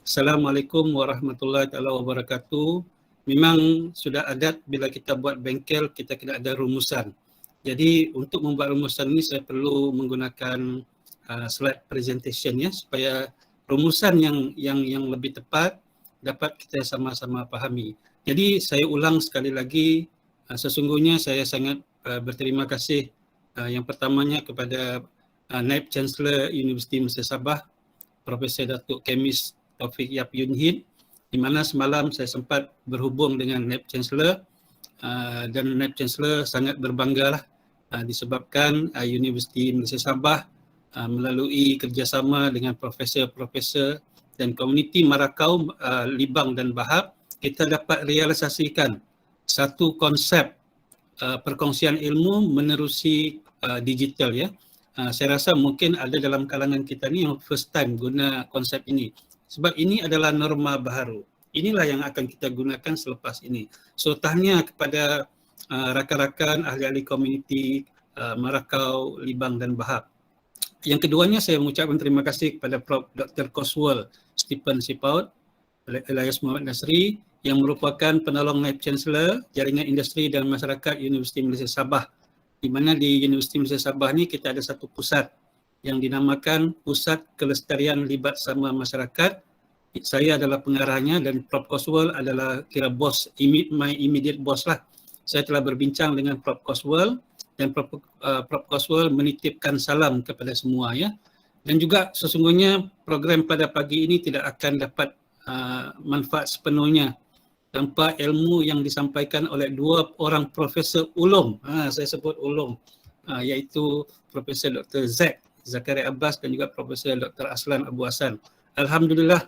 Assalamualaikum warahmatullahi wabarakatuh. Memang sudah adat bila kita buat bengkel, kita kena ada rumusan. Jadi untuk membuat rumusan ini saya perlu menggunakan slide presentation ya, supaya rumusan yang lebih tepat dapat kita sama-sama pahami. Jadi saya ulang sekali lagi, sesungguhnya saya sangat berterima kasih yang pertamanya kepada Naib Chancellor Universiti Malaysia Sabah, Profesor Datuk Kemis Taufik Yap Yun Hit, di mana semalam saya sempat berhubung dengan Naib Chancellor dan Naib Chancellor sangat berbanggalah disebabkan Universiti Malaysia Sabah melalui kerjasama dengan profesor-profesor dan komuniti Marakau, Libang dan Bahab, kita dapat realisasikan satu konsep perkongsian ilmu menerusi digital ya. Saya rasa mungkin ada dalam kalangan kita ni yang first time guna konsep ini. Sebab ini adalah norma baharu. Inilah yang akan kita gunakan selepas ini. So tahniah kepada rakan-rakan ahli-ahli komuniti Marakau, Libang dan Bahab. Yang keduanya saya mengucapkan terima kasih kepada Prof. Dr. Coswell Stephen Sipaut, Elias Muhammad Nasri yang merupakan penolong Naib Chancellor Jaringan Industri dan Masyarakat Universiti Malaysia Sabah, di mana di Universiti Malaysia Sabah ni kita ada satu pusat yang dinamakan Pusat Kelestarian Libat Sama Masyarakat. Saya adalah pengarahnya dan Prof. Coswell adalah kira bos, my immediate boss lah. Saya telah berbincang dengan Prof. Coswell dan Prof. Coswell menitipkan salam kepada semua ya. Dan juga sesungguhnya program pada pagi ini tidak akan dapat manfaat sepenuhnya tanpa ilmu yang disampaikan oleh dua orang profesor ulung. Saya sebut ulung, iaitu Profesor Dr. Zakaria Abbas dan juga Profesor Dr. Aslan Abu Hassan. Alhamdulillah.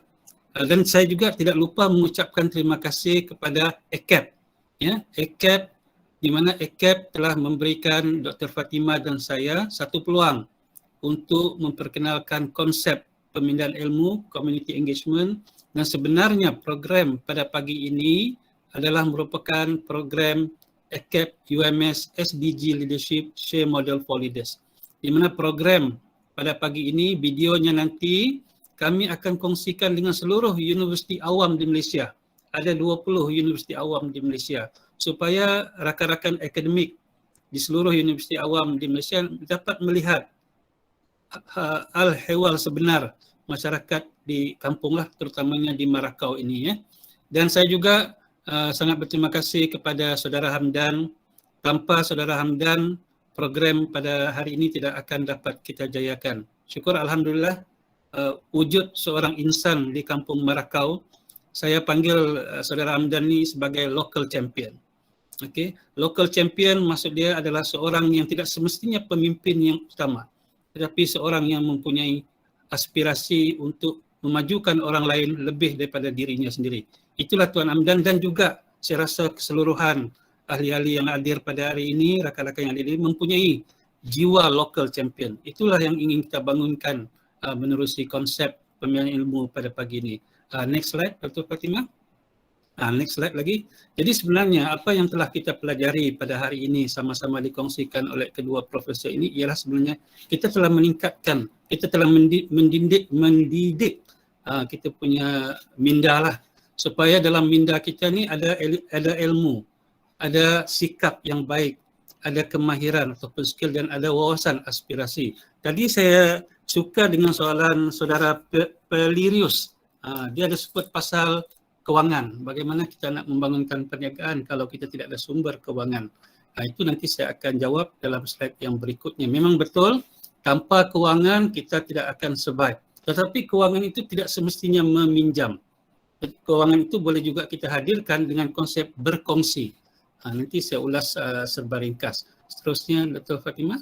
Dan saya juga tidak lupa mengucapkan terima kasih kepada ACAP. Ya, ACAP, di mana ACAP telah memberikan Dr. Fatimah dan saya satu peluang untuk memperkenalkan konsep pemindahan ilmu, community engagement, dan sebenarnya program pada pagi ini adalah merupakan program ACAP UMS SDG Leadership Share Model for Leaders. Di mana program pada pagi ini, videonya nanti kami akan kongsikan dengan seluruh universiti awam di Malaysia. Ada 20 universiti awam di Malaysia, supaya rakan-rakan akademik di seluruh universiti awam di Malaysia dapat melihat al-hewal sebenar masyarakat di kampung lah, terutamanya di Marakau ini ya. Dan saya juga sangat berterima kasih kepada Saudara Hamdan. Tanpa Saudara Hamdan, program pada hari ini tidak akan dapat kita jayakan. Syukur Alhamdulillah, wujud seorang insan di kampung Marakau, saya panggil Saudara Hamdan ni sebagai local champion. Okay. Local champion maksud dia adalah seorang yang tidak semestinya pemimpin yang utama, tetapi seorang yang mempunyai aspirasi untuk memajukan orang lain lebih daripada dirinya sendiri. Itulah Tuan Hamdan, dan juga saya rasa keseluruhan ahli-ahli yang hadir pada hari ini, rakan-rakan yang hadir ini mempunyai jiwa local champion. Itulah yang ingin kita bangunkan menerusi konsep pemilihan ilmu pada pagi ini. Next slide, Dr. Fatimah. Next slide lagi. Jadi sebenarnya apa yang telah kita pelajari pada hari ini sama-sama dikongsikan oleh kedua profesor ini ialah sebenarnya kita telah meningkatkan, kita telah mendidik kita punya minda lah, supaya dalam minda kita ni ada ilmu, ada sikap yang baik, ada kemahiran ataupun skill dan ada wawasan aspirasi. Tadi saya suka dengan soalan Saudara Pelirius. Dia ada sebut pasal kewangan. Bagaimana kita nak membangunkan perniagaan kalau kita tidak ada sumber kewangan. Itu nanti saya akan jawab dalam slide yang berikutnya. Memang betul, tanpa kewangan kita tidak akan survive. Tetapi kewangan itu tidak semestinya meminjam. Kewangan itu boleh juga kita hadirkan dengan konsep berkongsi. Nanti saya ulas serba ringkas. Seterusnya Dr. Fatimah.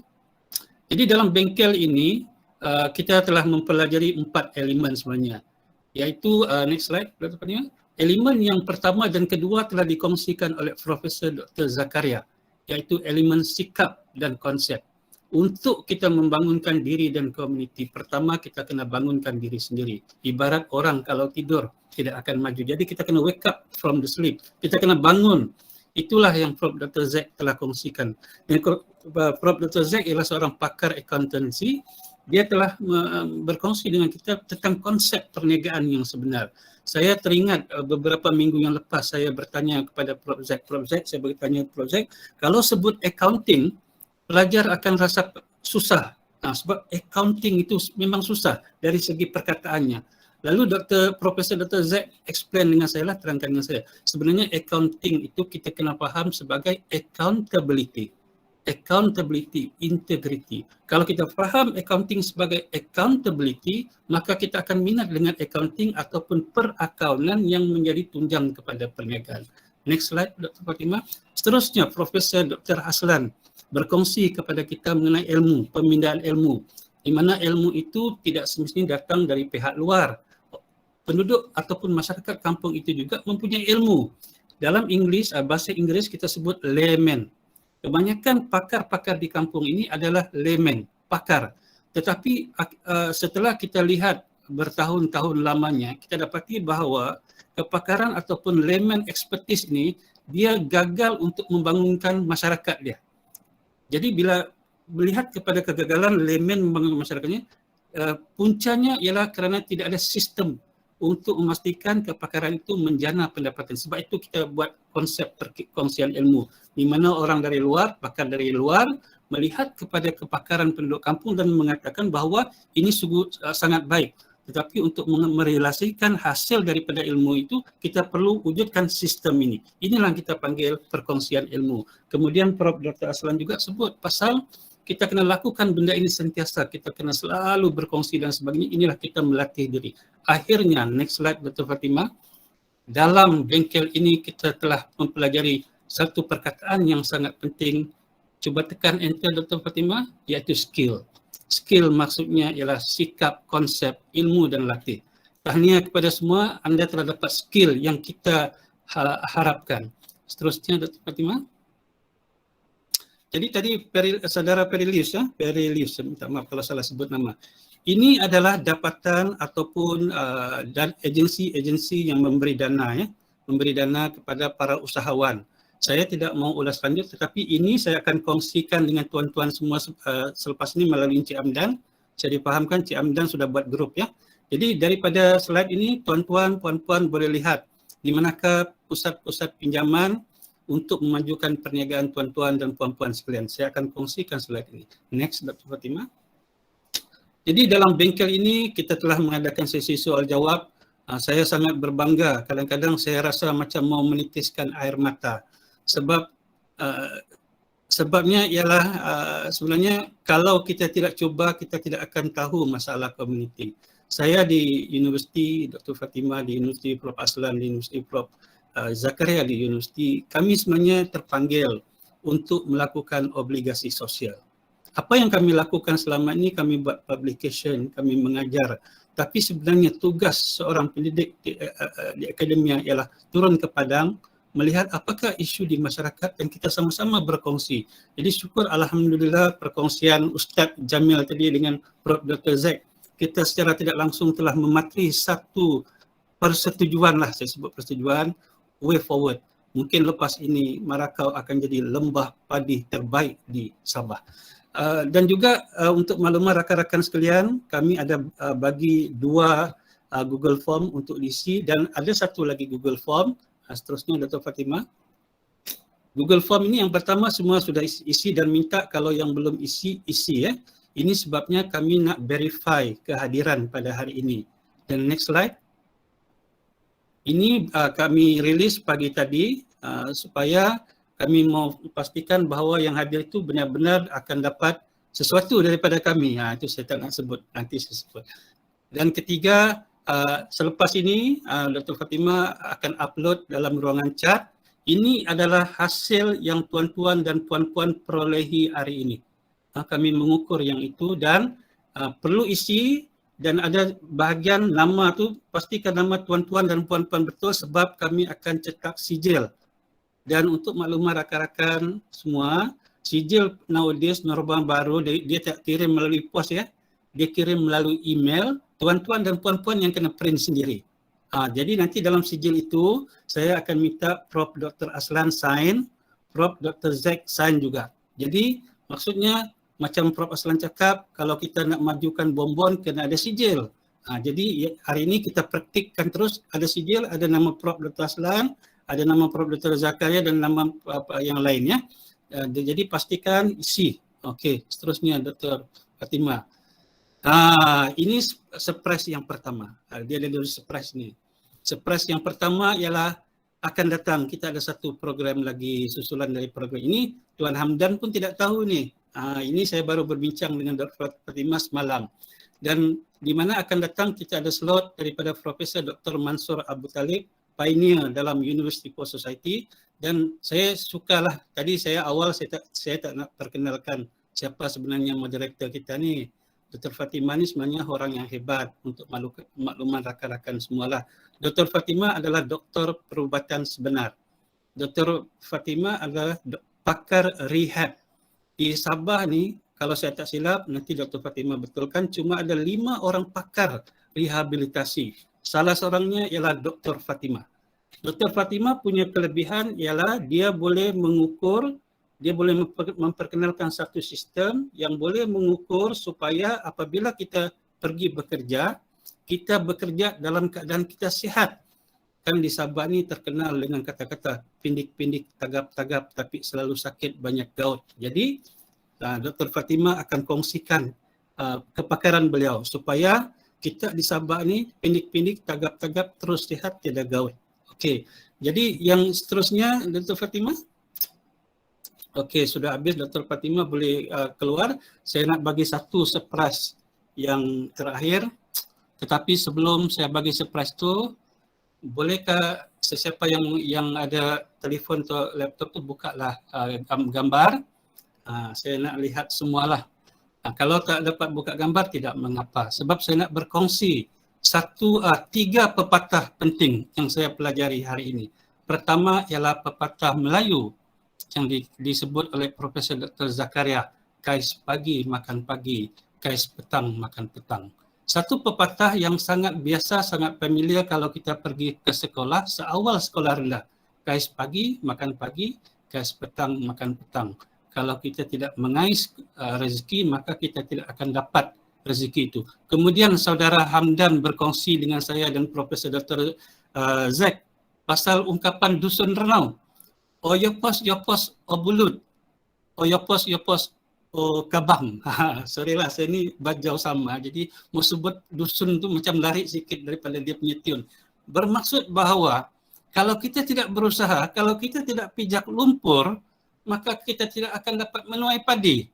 Jadi dalam bengkel ini kita telah mempelajari 4 elemen sebenarnya. Iaitu next slide Dr. Fatimah. Elemen yang pertama dan kedua telah dikongsikan oleh Profesor Dr. Zakaria, iaitu elemen sikap dan konsep. Untuk kita membangunkan diri dan komuniti, pertama kita kena bangunkan diri sendiri. Ibarat orang kalau tidur tidak akan maju. Jadi kita kena wake up from the sleep. Kita kena bangun. Itulah yang Prof. Dr. Zek telah kongsikan. Dan Prof. Dr. Zek ialah seorang pakar accountancy dia telah berkongsi dengan kita tentang konsep perniagaan yang sebenar. Saya teringat beberapa minggu yang lepas saya bertanya kepada Prof. Zack, saya bertanya Prof. Zack, kalau sebut accounting, pelajar akan rasa susah. Sebab accounting itu memang susah dari segi perkataannya. Lalu Profesor Dr. Zack explain dengan saya, terangkan dengan saya. Sebenarnya accounting itu kita kena faham sebagai accountability, integrity. Kalau kita faham accounting sebagai accountability, maka kita akan minat dengan accounting ataupun perakaunan yang menjadi tunjang kepada perniagaan. Next slide, Dr. Fatimah. Seterusnya, Profesor Dr. Aslan berkongsi kepada kita mengenai ilmu, pemindahan ilmu, di mana ilmu itu tidak semestinya datang dari pihak luar. Penduduk ataupun masyarakat kampung itu juga mempunyai ilmu. Dalam bahasa Inggeris kita sebut layman. Kebanyakan pakar-pakar di kampung ini adalah layman, pakar. Tetapi setelah kita lihat bertahun-tahun lamanya, kita dapati bahawa kepakaran ataupun layman expertise ini, dia gagal untuk membangunkan masyarakat dia. Jadi bila melihat kepada kegagalan layman membangun masyarakatnya, puncanya ialah kerana tidak ada sistem untuk memastikan kepakaran itu menjana pendapatan. Sebab itu kita buat konsep perkongsian ilmu, di mana orang dari luar, pakar dari luar, melihat kepada kepakaran penduduk kampung dan mengatakan bahawa ini sungguh sangat baik. Tetapi untuk merelasikan hasil daripada ilmu itu, kita perlu wujudkan sistem ini. Inilah yang kita panggil perkongsian ilmu. Kemudian Prof. Dr. Aslan juga sebut pasal kita kena lakukan benda ini sentiasa, kita kena selalu berkongsi dan sebagainya. Inilah kita melatih diri. Akhirnya, next slide Dr. Fatimah, dalam bengkel ini kita telah mempelajari satu perkataan yang sangat penting. Cuba tekan enter Dr. Fatimah, iaitu skill. Skill maksudnya ialah sikap, konsep, ilmu dan latih. Tahniah kepada semua, anda telah dapat skill yang kita harapkan. Seterusnya Dr. Fatimah. Jadi tadi saudara Perry Lewis, minta maaf kalau salah sebut nama. Ini adalah dapatan ataupun dan agensi-agensi yang memberi dana, memberi dana kepada para usahawan. Saya tidak mau ulas lanjut, tetapi ini saya akan kongsikan dengan tuan-tuan semua selepas ini melalui Encik Amdan. Saya dipahamkan Encik Amdan sudah buat grup ya. Jadi daripada slide ini, tuan-tuan, puan-puan boleh lihat di manakah pusat-pusat pinjaman untuk memajukan perniagaan tuan-tuan dan puan-puan sekalian. Saya akan kongsikan slide ini. Next, Dr. Fatimah. Jadi dalam bengkel ini kita telah mengadakan sesi soal jawab. Saya sangat berbangga. Kadang-kadang saya rasa macam mau menitiskan air mata. Sebabnya ialah sebenarnya kalau kita tidak cuba, kita tidak akan tahu masalah komuniti. Saya di Universiti Dr. Fatimah, di Universiti Prof. Aslan, di Universiti Prof. Zakaria di universiti, kami sebenarnya terpanggil untuk melakukan obligasi sosial. Apa yang kami lakukan selama ini, kami buat publication, kami mengajar. Tapi sebenarnya tugas seorang pendidik di akademia ialah turun ke padang, melihat apakah isu di masyarakat dan kita sama-sama berkongsi. Jadi syukur Alhamdulillah perkongsian Ustaz Jamil tadi dengan Prof. Dr. Zack, kita secara tidak langsung telah mematri satu persetujuan lah, saya sebut persetujuan, way forward. Mungkin lepas ini Marakau akan jadi lembah padi terbaik di Sabah. Dan juga untuk maklumat rakan-rakan sekalian, kami ada bagi 2 Google Form untuk diisi dan ada satu lagi Google Form. Seterusnya Dr. Fatimah. Google Form ini yang pertama semua sudah isi dan minta kalau yang belum isi ya. Ini sebabnya kami nak verify kehadiran pada hari ini. Dan next slide. Ini kami rilis pagi tadi supaya kami mau pastikan bahawa yang hadir itu benar-benar akan dapat sesuatu daripada kami. Itu saya tak nak sebut, nanti saya sebut. Dan ketiga, selepas ini Dr. Fatimah akan upload dalam ruangan chat. Ini adalah hasil yang tuan-tuan dan puan-puan perolehi hari ini. Kami mengukur yang itu dan perlu isi. Dan ada bahagian nama tu, pastikan nama tuan-tuan dan puan-puan betul sebab kami akan cetak sijil. Dan untuk maklumat rakan-rakan semua, sijil nowadays norma baru, dia tak kirim melalui pos ya. Dia kirim melalui email, tuan-tuan dan puan-puan yang kena print sendiri. Jadi nanti dalam sijil itu, saya akan minta Prof. Dr. Aslan sign, Prof. Dr. Zack sign juga. Jadi maksudnya macam Prof Aslan cakap, kalau kita nak majukan bonbon kena ada sijil. Jadi hari ini kita praktikkan terus, ada sijil, ada nama Prof Dr. Aslan, ada nama Prof Dr. Zakaria dan nama yang lainnya. Jadi pastikan isi. Okey, seterusnya Dr. Fatimah. Ini surprise yang pertama. Dia ada dulu surprise ni. Surprise yang pertama ialah akan datang. Kita ada satu program lagi susulan dari program ini. Tuan Hamdan pun tidak tahu ni. Ini saya baru berbincang dengan Dr. Fatimah semalam. Dan di mana akan datang kita ada slot daripada Profesor Dr. Mansur Abu Talib, pioneer dalam University Post Society. Dan saya sukalah, tadi saya tak nak perkenalkan siapa sebenarnya moderator kita ni. Dr. Fatimah ni sebenarnya orang yang hebat untuk makluman rakan-rakan semualah. Dr. Fatimah adalah doktor perubatan sebenar. Dr. Fatimah adalah pakar rehab. Di Sabah ni, kalau saya tak silap, nanti Dr. Fatimah betulkan, cuma ada 5 orang pakar rehabilitasi. Salah seorangnya ialah Dr. Fatimah. Dr. Fatimah punya kelebihan ialah dia boleh mengukur, dia boleh memperkenalkan satu sistem yang boleh mengukur supaya apabila kita pergi bekerja, kita bekerja dalam keadaan kita sihat. Kan di Sabah ni terkenal dengan kata-kata pindik-pindik, tagap-tagap tapi selalu sakit, banyak gout. Jadi Dr. Fatimah akan kongsikan kepakaran beliau supaya kita di Sabah ni pindik-pindik, tagap-tagap terus sihat, tiada gout. Okey. Jadi yang seterusnya Dr. Fatimah. Okey, sudah habis Dr. Fatimah boleh keluar. Saya nak bagi satu surprise yang terakhir. Tetapi sebelum saya bagi surprise tu, bolehkah sesiapa yang ada telefon atau laptop tu bukalah gambar. Saya nak lihat semualah. Kalau tak dapat buka gambar tidak mengapa. Sebab saya nak berkongsi 3 pepatah penting yang saya pelajari hari ini. Pertama ialah pepatah Melayu yang disebut oleh Profesor Dr. Zakaria, kais pagi makan pagi, kais petang makan petang. Satu pepatah yang sangat biasa, sangat familiar kalau kita pergi ke sekolah, seawal sekolah rendah. Kais pagi makan pagi, kais petang makan petang. Kalau kita tidak mengais rezeki, maka kita tidak akan dapat rezeki itu. Kemudian saudara Hamdan berkongsi dengan saya dan Profesor Dr. Zack pasal ungkapan dusun renau. O yopos o bulut, o yopos o kabang. Sorry lah, saya ni bajau sama. Jadi mau sebut dusun tu macam lari sikit daripada dia punya tune. Bermaksud bahawa kalau kita tidak berusaha, kalau kita tidak pijak lumpur, maka kita tidak akan dapat menuai padi.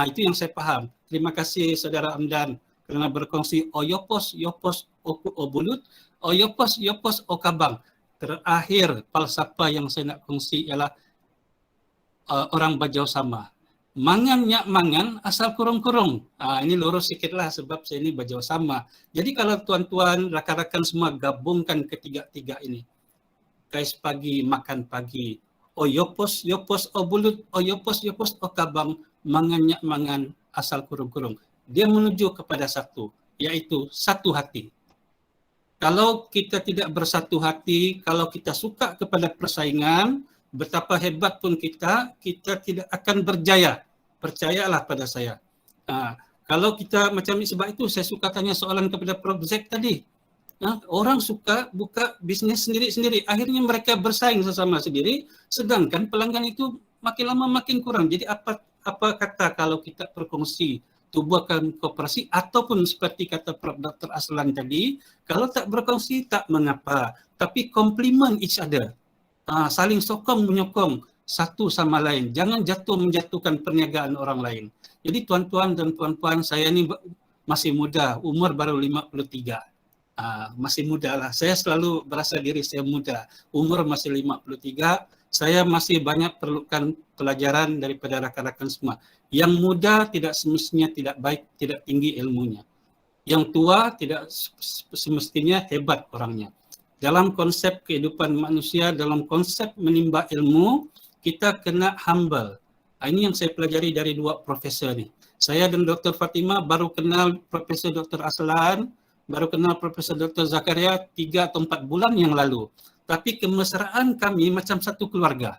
Itu yang saya faham. Terima kasih saudara Hamdan kerana berkongsi o yopos o bulut, o yopos o kabang. Terakhir falsafah yang saya nak kongsi ialah orang bajau sama. Mangan nyak mangan asal kurung-kurung. Ini lurus sikitlah sebab saya ini bajau sama. Jadi kalau tuan-tuan, rakan-rakan semua gabungkan ketiga-tiga ini. Kais pagi makan pagi. O yopos o bulut, o yopos o kabang, mangan nyak mangan asal kurung-kurung. Dia menuju kepada satu, iaitu satu hati. Kalau kita tidak bersatu hati, kalau kita suka kepada persaingan, betapa hebat pun kita tidak akan berjaya. Percayalah pada saya. Kalau kita macam ini, sebab itu saya suka tanya soalan kepada Prof. Zack tadi. Orang suka buka bisnes sendiri-sendiri. Akhirnya mereka bersaing sesama sendiri, sedangkan pelanggan itu makin lama makin kurang. Jadi apa kata kalau kita berkongsi, tubuhkan kooperasi ataupun seperti kata Prof. Dr. Aslan tadi, kalau tak berkongsi tak mengapa, tapi compliment each other. Saling sokong menyokong satu sama lain. Jangan menjatuhkan perniagaan orang lain. Jadi tuan-tuan dan puan-puan, saya ni masih muda, umur baru 53. Masih muda lah. Saya selalu berasa diri saya muda. Umur masih 53. Saya masih banyak perlukan pelajaran daripada rakan-rakan semua. Yang muda tidak semestinya tidak baik, tidak tinggi ilmunya. Yang tua tidak semestinya hebat orangnya. Dalam konsep kehidupan manusia, dalam konsep menimba ilmu, kita kena humble. Ini yang saya pelajari dari 2 profesor ni. Saya dan Dr. Fatimah baru kenal Profesor Dr. Aslan, baru kenal Profesor Dr. Zakaria 3 atau 4 bulan yang lalu. Tapi kemesraan kami macam satu keluarga.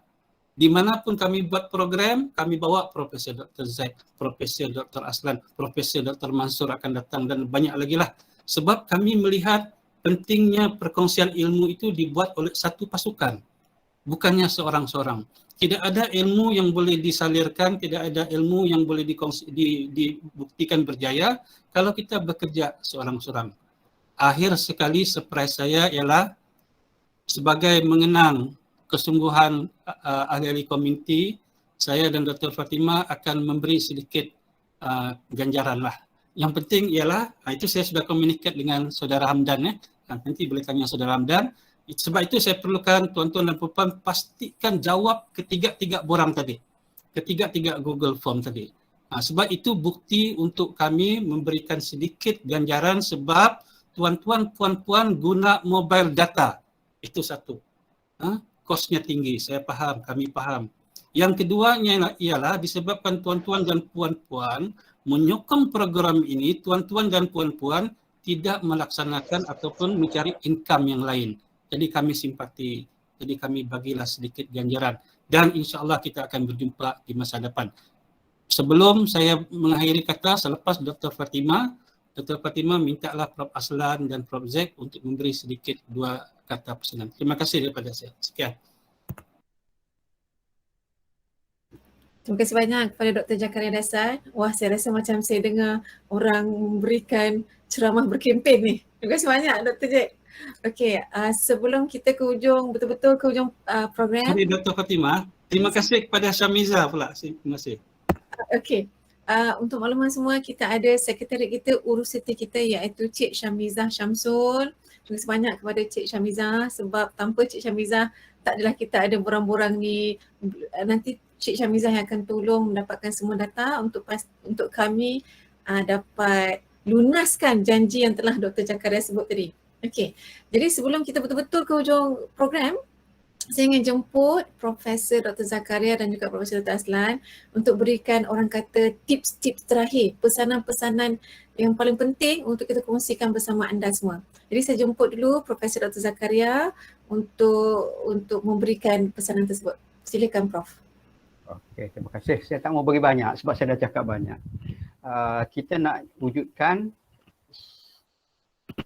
Dimanapun kami buat program, kami bawa Profesor Dr. Zaid, Profesor Dr. Aslan, Profesor Dr. Mansur akan datang dan banyak lagi lah. Sebab kami melihat pentingnya perkongsian ilmu itu dibuat oleh satu pasukan, bukannya seorang-seorang. Tidak ada ilmu yang boleh disalirkan, tidak ada ilmu yang boleh dibuktikan berjaya kalau kita bekerja seorang-seorang. Akhir sekali surprise saya ialah sebagai mengenang kesungguhan ahli-ahli komuniti, saya dan Dr. Fatimah akan memberi sedikit ganjaran lah. Yang penting ialah, itu saya sudah komunikasi dengan Saudara Hamdan. Nanti boleh tanya Saudara Hamdan. Sebab itu saya perlukan tuan-tuan dan puan pastikan jawab ketiga-tiga borang tadi. Ketiga-tiga Google Form tadi. Sebab itu bukti untuk kami memberikan sedikit ganjaran sebab tuan-tuan puan-puan guna mobile data. Itu satu. Kosnya tinggi, saya faham, kami faham. Yang keduanya ialah disebabkan tuan-tuan dan puan-puan menyokong program ini, tuan-tuan dan puan-puan tidak melaksanakan ataupun mencari income yang lain. Jadi kami simpati, jadi kami bagilah sedikit ganjaran. Dan insya-Allah kita akan berjumpa di masa depan. Sebelum saya mengakhiri kata, selepas Dr. Fatimah mintalah Prof. Aslan dan Prof. Zaid untuk memberi sedikit dua kata pesanan. Terima kasih daripada saya. Sekian. Terima kasih banyak kepada Dr. Zakaria Dasan. Wah, saya rasa macam saya dengar orang memberikan ceramah berkempen ni. Terima kasih banyak Dr. Zaid. Okey, sebelum kita ke ujung, betul-betul ke ujung program. Sorry Dr. Fatimah, terima kasih kepada Syamiza pula. Terima kasih. Okey, untuk makluman semua, kita ada sekretariat kita, urusiti kita iaitu Cik Syamizah Syamsul. Terima kasih banyak kepada Cik Syamizah sebab tanpa Cik Syamizah tak adalah kita ada borang-borang ni. Nanti Cik Syamizah yang akan tolong mendapatkan semua data untuk kami dapat lunaskan janji yang telah Dr. Zakaria sebut tadi. Okey, jadi sebelum kita betul-betul ke ujung program, saya ingin jemput Profesor Dr. Zakaria dan juga Profesor Dr. Aslan untuk berikan orang kata tips-tips terakhir, pesanan-pesanan yang paling penting untuk kita kongsikan bersama anda semua. Jadi saya jemput dulu Profesor Dr. Zakaria untuk memberikan pesanan tersebut. Silakan Prof. Okey, terima kasih. Saya tak mau bagi banyak sebab saya dah cakap banyak. Kita nak wujudkan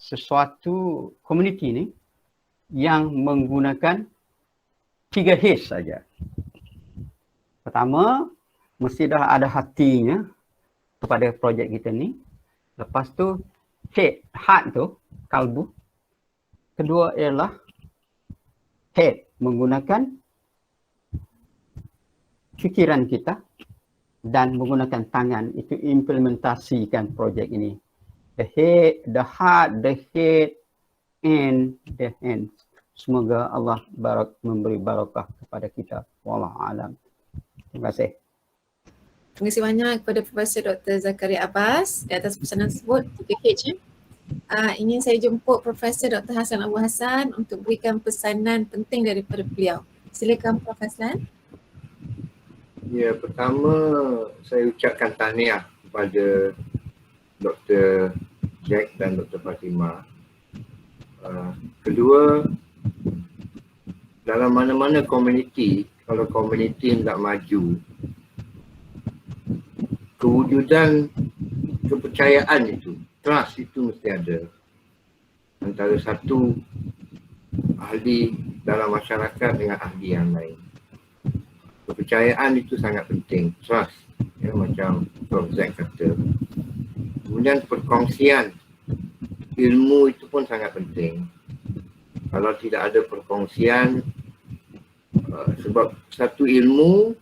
sesuatu komuniti ni yang menggunakan 3 H saja. Pertama, mesti dah ada hatinya kepada projek kita ni. Lepas tu, heart tu, kalbu. Kedua ialah head, menggunakan fikiran kita dan menggunakan tangan, itu implementasikan projek ini. The head, the heart, the head, and the hands. Semoga Allah memberi barakah kepada kita. Wallahu a'lam. Terima kasih. Terima kasih banyak kepada Profesor Dr. Zakaria Abbas di atas pesanan tersebut. 3H. Ingin saya jemput Profesor Dr. Hasan Abu Hassan untuk berikan pesanan penting daripada beliau. Silakan Prof. Hassan. Ya, pertama saya ucapkan tahniah kepada Dr. Jack dan Dr. Fatimah. Kedua, dalam mana-mana komuniti, kalau komuniti hendak maju, kewujudan kepercayaan itu, trust itu mesti ada antara satu ahli dalam masyarakat dengan ahli yang lain. Kepercayaan itu sangat penting, trust, ya, macam Prof. Zaid kata. Kemudian perkongsian ilmu itu pun sangat penting. Kalau tidak ada perkongsian, sebab satu ilmu,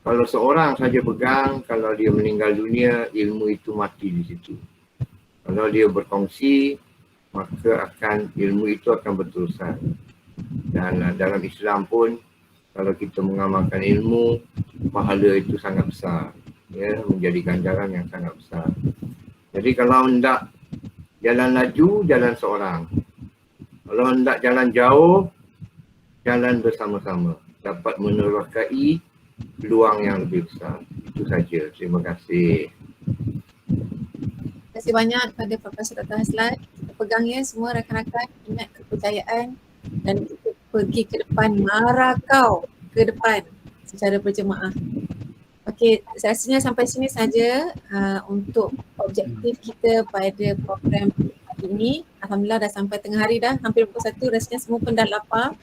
kalau seorang saja pegang, kalau dia meninggal dunia, ilmu itu mati di situ. Kalau dia berkongsi, maka ilmu itu akan berterusan. Dan dalam Islam pun, kalau kita mengamalkan ilmu, pahala itu sangat besar. Ya, menjadi ganjaran yang sangat besar. Jadi kalau hendak jalan laju, jalan seorang. Kalau hendak jalan jauh, jalan bersama-sama. Dapat menerokai peluang yang lebih besar. Itu saja. Terima kasih. Terima kasih banyak kepada Profesor Dr. Haslan. Kita pegang ya semua rakan-rakan, ingat kepercayaan dan kita pergi ke depan marakau ke depan secara berjemaah. Okey, rasanya sampai sini saja untuk objektif kita pada program hari ini. Alhamdulillah dah sampai tengah hari dah, hampir pukul 1, rasanya semua pun dah lapar.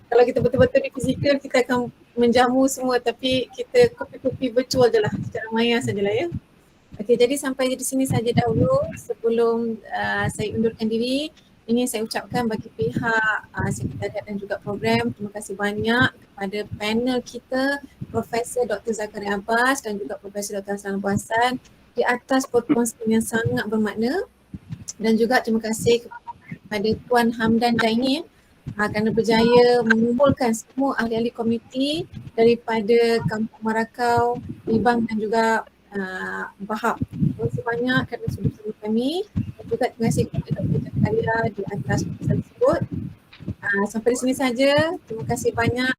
Kalau kita betul-betul di fizikal, kita akan menjamu semua, tapi kita kopi-kopi virtual je lah, secara maya sajalah ya. Okey, jadi sampai di sini saja dahulu. Sebelum saya undurkan diri, ingin saya ucapkan bagi pihak sekretariat dan juga program, terima kasih banyak kepada panel kita, Profesor Dr. Zakaria Abbas dan juga Profesor Dr. Hassan Al-Buasan di atas perkongsian yang sangat bermakna, dan juga terima kasih kepada Tuan Hamdan Jaini kerana berjaya mengumpulkan semua ahli-ahli komiti daripada Kampung Marakau, Ibang dan juga Bahab. Terima kasih banyak kerana sudah bersama kami, dan juga terima kasih kepada Dr. Zakaria di atas pesan tersebut. Sampai di sini saja. Terima kasih banyak.